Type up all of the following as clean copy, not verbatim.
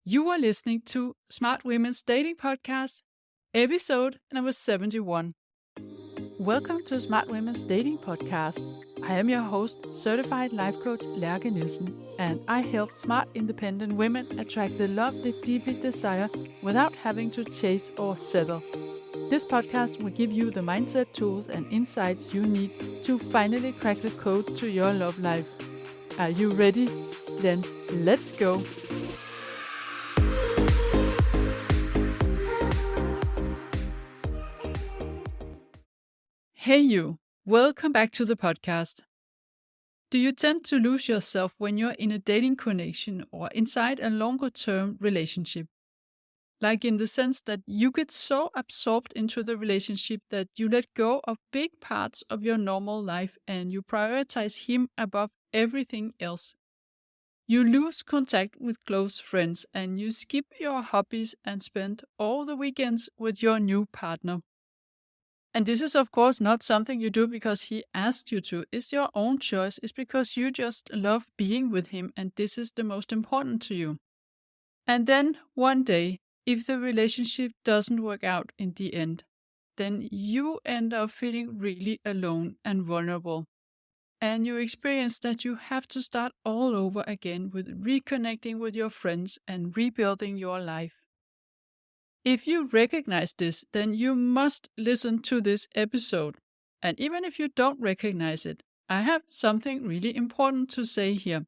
You are listening to Smart Women's Dating Podcast, episode number 71. Welcome to Smart Women's Dating Podcast. I am your host, certified life coach Lærke Nielsen, and I help smart, independent women attract the love they deeply desire without having to chase or settle. This podcast will give you the mindset tools and insights you need to finally crack the code to your love life. Are you ready? Then let's go. Hey you, welcome back to the podcast. Do you tend to lose yourself when you're in a dating connection or inside a longer term relationship? Like in the sense that you get so absorbed into the relationship that you let go of big parts of your normal life and you prioritize him above everything else. You lose contact with close friends and you skip your hobbies and spend all the weekends with your new partner. And this is, of course, not something you do because he asked you to. It's your own choice. It's because you just love being with him and this is the most important to you. And then one day, if the relationship doesn't work out in the end, then you end up feeling really alone and vulnerable. And you experience that you have to start all over again with reconnecting with your friends and rebuilding your life. If you recognize this, then you must listen to this episode. And even if you don't recognize it, I have something really important to say here.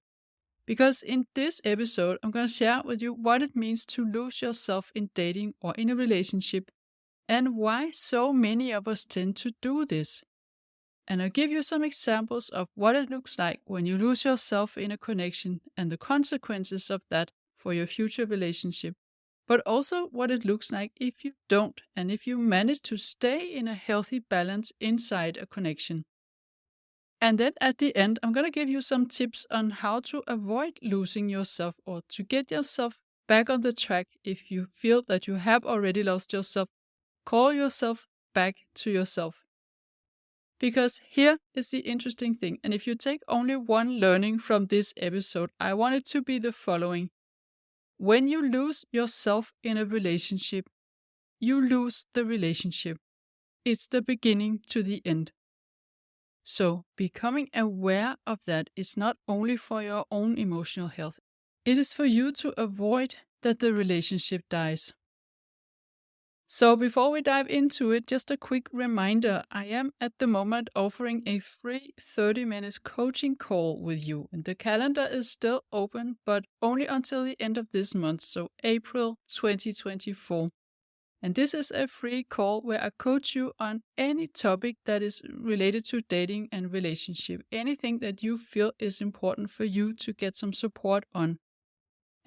Because in this episode, I'm going to share with you what it means to lose yourself in dating or in a relationship and why so many of us tend to do this. And I'll give you some examples of what it looks like when you lose yourself in a connection and the consequences of that for your future relationship. But also what it looks like if you don't and if you manage to stay in a healthy balance inside a connection. And then at the end, I'm going to give you some tips on how to avoid losing yourself or to get yourself back on the track if you feel that you have already lost yourself. Call yourself back to yourself. Because here is the interesting thing, and if you take only one learning from this episode, I want it to be the following. When you lose yourself in a relationship, you lose the relationship. It's the beginning to the end. So, becoming aware of that is not only for your own emotional health, it is for you to avoid that the relationship dies. So, before we dive into it, just a quick reminder, I am at the moment offering a free 30-minute coaching call with you. And the calendar is still open, but only until the end of this month, so April 2024. And this is a free call where I coach you on any topic that is related to dating and relationship, anything that you feel is important for you to get some support on.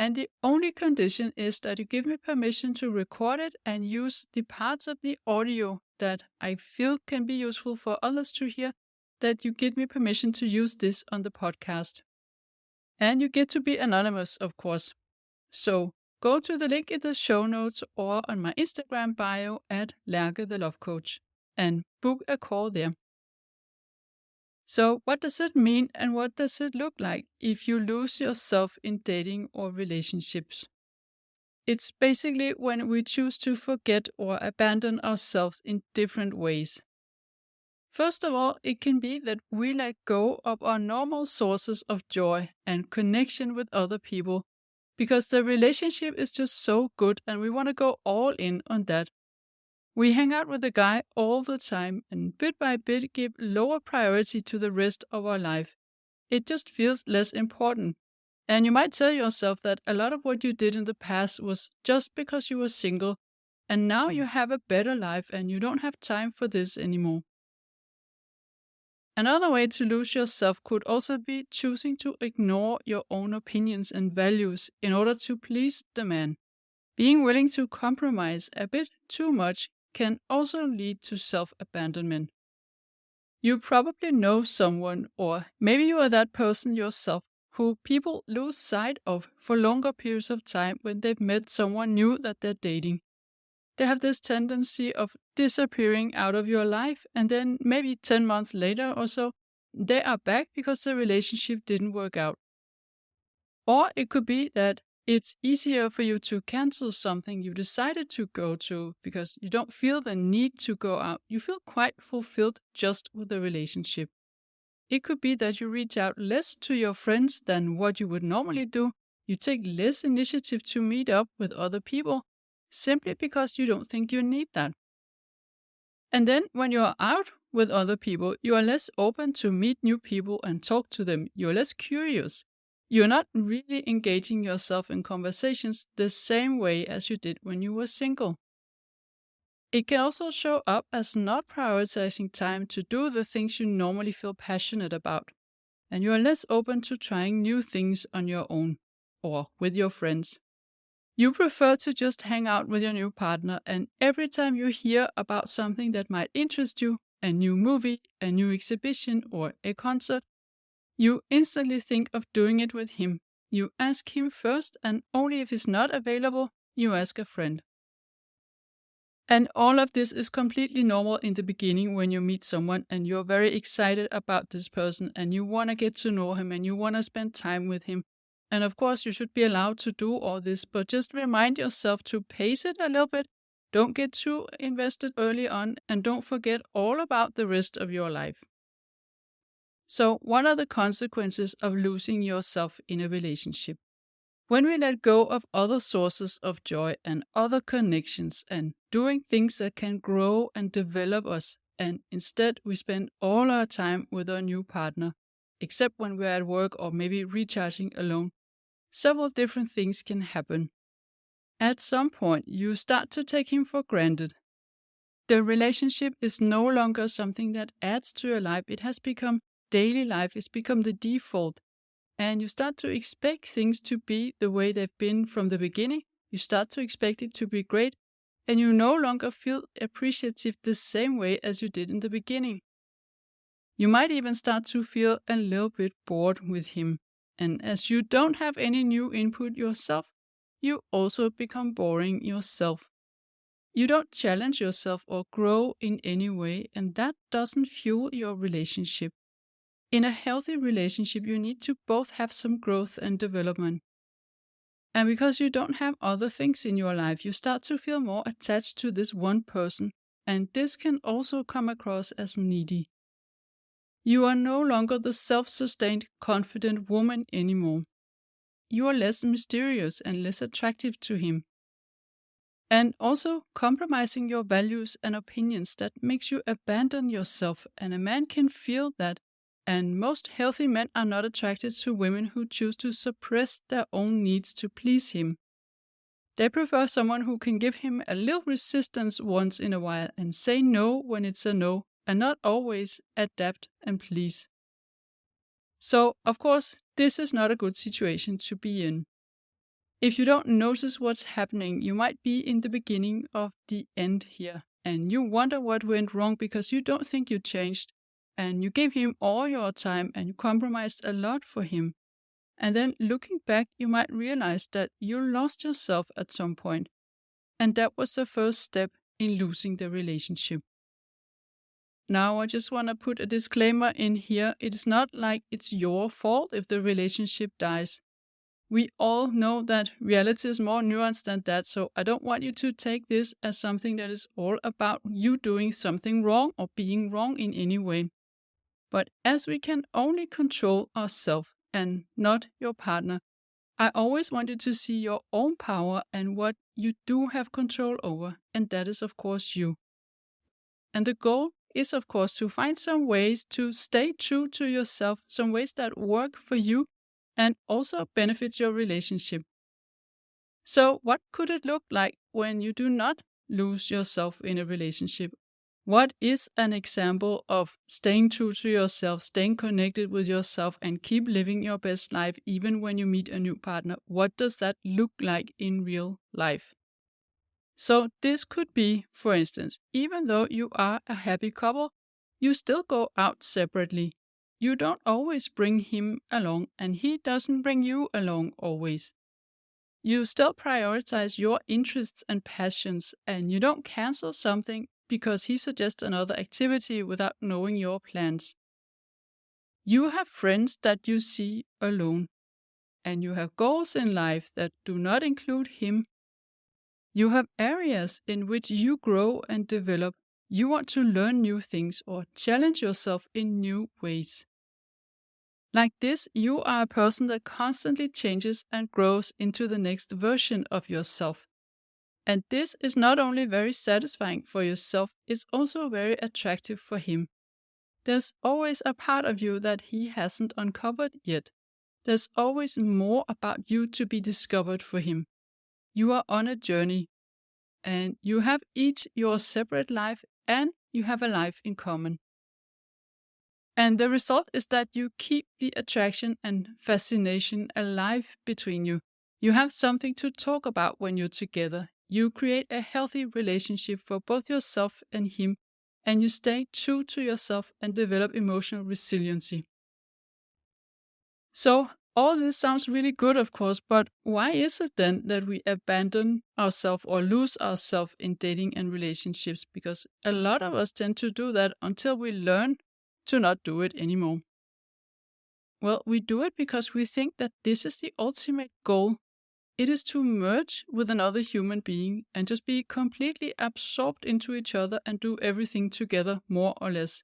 And the only condition is that you give me permission to record it and use the parts of the audio that I feel can be useful for others to hear, that you give me permission to use this on the podcast. And you get to be anonymous, of course. So go to the link in the show notes or on my Instagram bio at Lærke the Love Coach and book a call there. So what does it mean and what does it look like if you lose yourself in dating or relationships? It's basically when we choose to forget or abandon ourselves in different ways. First of all, it can be that we let go of our normal sources of joy and connection with other people because the relationship is just so good and we want to go all in on that. We hang out with the guy all the time and bit by bit give lower priority to the rest of our life. It just feels less important. And you might tell yourself that a lot of what you did in the past was just because you were single and now you have a better life and you don't have time for this anymore. Another way to lose yourself could also be choosing to ignore your own opinions and values in order to please the man. Being willing to compromise a bit too much can also lead to self-abandonment. You probably know someone, or maybe you are that person yourself, who people lose sight of for longer periods of time when they've met someone new that they're dating. They have this tendency of disappearing out of your life, and then maybe 10 months later or so, they are back because the relationship didn't work out. Or it could be that It's easier for you to cancel something you decided to go to because you don't feel the need to go out. You feel quite fulfilled just with the relationship. It could be that you reach out less to your friends than what you would normally do. You take less initiative to meet up with other people simply because you don't think you need that. And then when you are out with other people, you are less open to meet new people and talk to them. You're less curious. You're not really engaging yourself in conversations the same way as you did when you were single. It can also show up as not prioritizing time to do the things you normally feel passionate about, and you are less open to trying new things on your own or with your friends. You prefer to just hang out with your new partner, and every time you hear about something that might interest you, a new movie, a new exhibition, or a concert, you instantly think of doing it with him. You ask him first, and only if he's not available, you ask a friend. And all of this is completely normal in the beginning when you meet someone and you're very excited about this person and you want to get to know him and you want to spend time with him. And of course, you should be allowed to do all this, but just remind yourself to pace it a little bit. Don't get too invested early on, and don't forget all about the rest of your life. So, what are the consequences of losing yourself in a relationship? When we let go of other sources of joy and other connections and doing things that can grow and develop us, and instead we spend all our time with our new partner, except when we're at work or maybe recharging alone, several different things can happen. At some point, you start to take him for granted. The relationship is no longer something that adds to your life. It has become daily life. It's become the default. And you start to expect things to be the way they've been from the beginning. You start to expect it to be great. And you no longer feel appreciative the same way as you did in the beginning. You might even start to feel a little bit bored with him. And as you don't have any new input yourself, you also become boring yourself. You don't challenge yourself or grow in any way, and that doesn't fuel your relationship. In a healthy relationship, you need to both have some growth and development. And because you don't have other things in your life, you start to feel more attached to this one person, and this can also come across as needy. You are no longer the self-sustained, confident woman anymore. You are less mysterious and less attractive to him. And also compromising your values and opinions that makes you abandon yourself, and a man can feel that. And most healthy men are not attracted to women who choose to suppress their own needs to please him. They prefer someone who can give him a little resistance once in a while and say no when it's a no, and not always adapt and please. So, of course, this is not a good situation to be in. If you don't notice what's happening, you might be in the beginning of the end here, and you wonder what went wrong because you don't think you changed, and you gave him all your time and you compromised a lot for him. And then looking back, you might realize that you lost yourself at some point, and that was the first step in losing the relationship. Now, I just want to put a disclaimer in here. It's not like it's your fault if the relationship dies. We all know that reality is more nuanced than that, so I don't want you to take this as something that is all about you doing something wrong or being wrong in any way. But as we can only control ourselves and not your partner, I always want you to see your own power and what you do have control over, and that is, of course, you. And the goal is, of course, to find some ways to stay true to yourself, some ways that work for you and also benefits your relationship. So, what could it look like when you do not lose yourself in a relationship? What is an example of staying true to yourself, staying connected with yourself, and keep living your best life even when you meet a new partner? What does that look like in real life? So, this could be, for instance, even though you are a happy couple, you still go out separately. You don't always bring him along, and he doesn't bring you along always. You still prioritize your interests and passions, and you don't cancel something because he suggests another activity without knowing your plans. You have friends that you see alone. and you have goals in life that do not include him, you have areas in which you grow and develop, you want to learn new things or challenge yourself in new ways. Like this, you are a person that constantly changes and grows into the next version of yourself. And this is not only very satisfying for yourself, it's also very attractive for him. There's always a part of you that he hasn't uncovered yet. There's always more about you to be discovered for him. You are on a journey, and you have each your separate life, and you have a life in common. And the result is that you keep the attraction and fascination alive between you. You have something to talk about when you're together. You create a healthy relationship for both yourself and him, and you stay true to yourself and develop emotional resiliency. So, all this sounds really good, of course, but why is it then that we abandon ourselves or lose ourselves in dating and relationships? Because a lot of us tend to do that until we learn to not do it anymore. Well, we do it because we think that this is the ultimate goal. It is to merge with another human being and just be completely absorbed into each other and do everything together, more or less.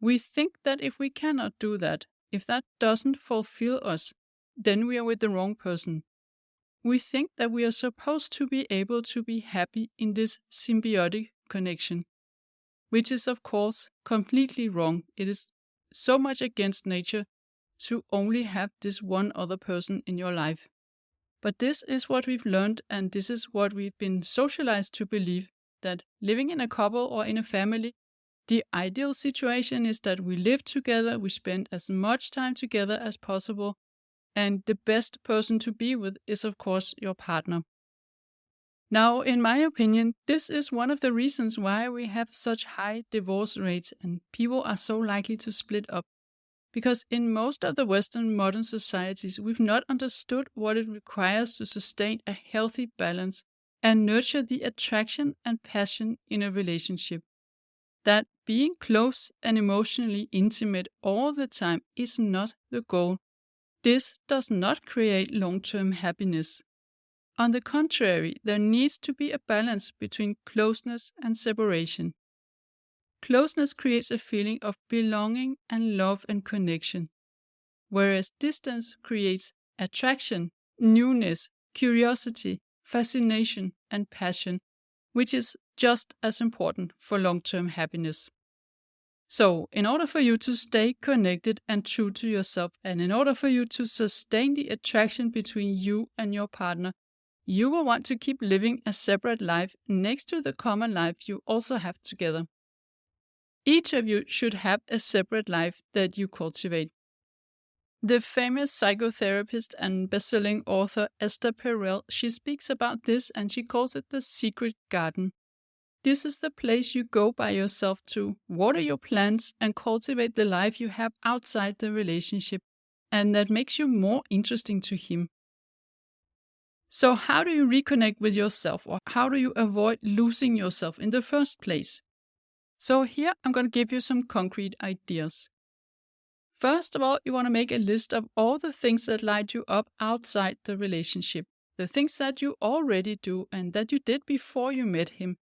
We think that if we cannot do that, if that doesn't fulfill us, then we are with the wrong person. We think that we are supposed to be able to be happy in this symbiotic connection, which is, of course, completely wrong. It is so much against nature to only have this one other person in your life. But this is what we've learned, and this is what we've been socialized to believe, that living in a couple or in a family, the ideal situation is that we live together, we spend as much time together as possible, and the best person to be with is, of course, your partner. Now, in my opinion, this is one of the reasons why we have such high divorce rates and people are so likely to split up. Because in most of the Western modern societies, we've not understood what it requires to sustain a healthy balance and nurture the attraction and passion in a relationship. That being close and emotionally intimate all the time is not the goal. This does not create long-term happiness. On the contrary, there needs to be a balance between closeness and separation. Closeness creates a feeling of belonging and love and connection, whereas distance creates attraction, newness, curiosity, fascination, and passion, which is just as important for long-term happiness. So, in order for you to stay connected and true to yourself, and in order for you to sustain the attraction between you and your partner, you will want to keep living a separate life next to the common life you also have together. Each of you should have a separate life that you cultivate. The famous psychotherapist and best-selling author Esther Perel, she speaks about this and she calls it the secret garden. This is the place you go by yourself to water your plants and cultivate the life you have outside the relationship, and that makes you more interesting to him. So how do you reconnect with yourself, or how do you avoid losing yourself in the first place? So here I'm going to give you some concrete ideas. First of all, you want to make a list of all the things that light you up outside the relationship, the things that you already do and that you did before you met him.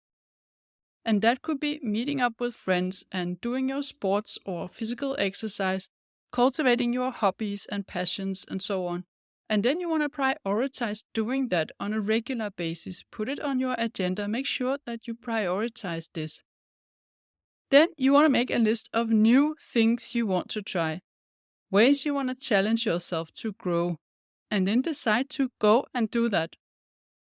And that could be meeting up with friends and doing your sports or physical exercise, cultivating your hobbies and passions and so on. And then you want to prioritize doing that on a regular basis. Put it on your agenda. Make sure that you prioritize this. Then you want to make a list of new things you want to try, ways you want to challenge yourself to grow, and then decide to go and do that.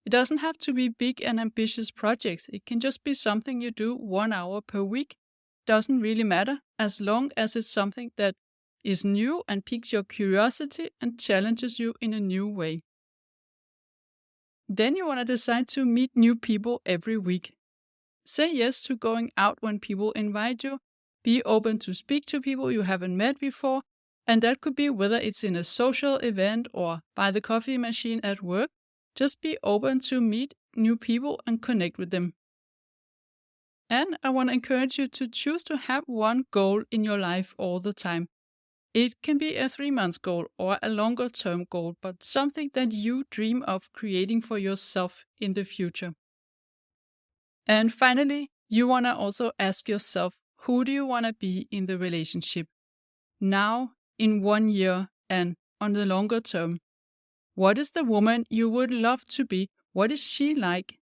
It doesn't have to be big and ambitious projects. It can just be something you do 1 hour per week. Doesn't really matter, as long as it's something that is new and piques your curiosity and challenges you in a new way. Then you want to decide to meet new people every week. Say yes to going out when people invite you. Be open to speak to people you haven't met before, and that could be whether it's in a social event or by the coffee machine at work. Just be open to meet new people and connect with them. And I want to encourage you to choose to have one goal in your life all the time. It can be a 3-month goal or a longer term goal, but something that you dream of creating for yourself in the future. And finally, you want to also ask yourself, who do you want to be in the relationship? Now, in 1 year, and on the longer term. What is the woman you would love to be? What is she like?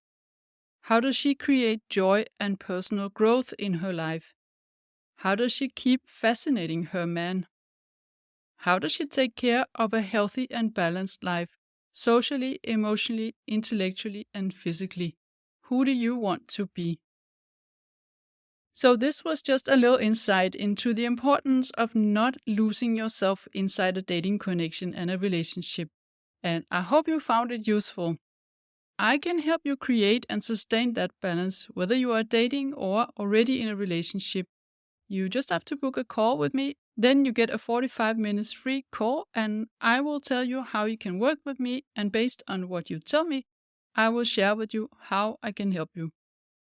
How does she create joy and personal growth in her life? How does she keep fascinating her man? How does she take care of a healthy and balanced life, socially, emotionally, intellectually, and physically? Who do you want to be? So this was just a little insight into the importance of not losing yourself inside a dating connection and a relationship. And I hope you found it useful. I can help you create and sustain that balance, whether you are dating or already in a relationship. You just have to book a call with me. Then you get a 45 minutes free call, and I will tell you how you can work with me. And based on what you tell me, I will share with you how I can help you.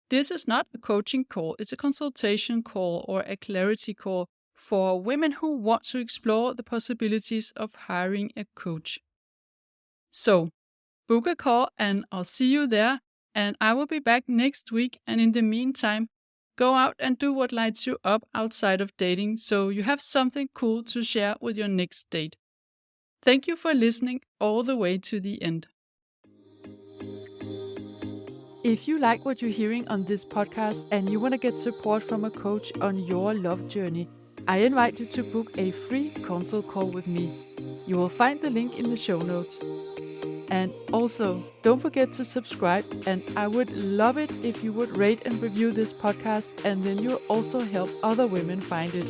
This is not a coaching call, it's a consultation call or a clarity call for women who want to explore the possibilities of hiring a coach. So, book a call and I'll see you there, and I will be back next week. And in the meantime, go out and do what lights you up outside of dating so you have something cool to share with your next date. Thank you for listening all the way to the end. If you like what you're hearing on this podcast and you want to get support from a coach on your love journey, I invite you to book a free consult call with me. You will find the link in the show notes. And also, don't forget to subscribe, and I would love it if you would rate and review this podcast, and then you'll also help other women find it.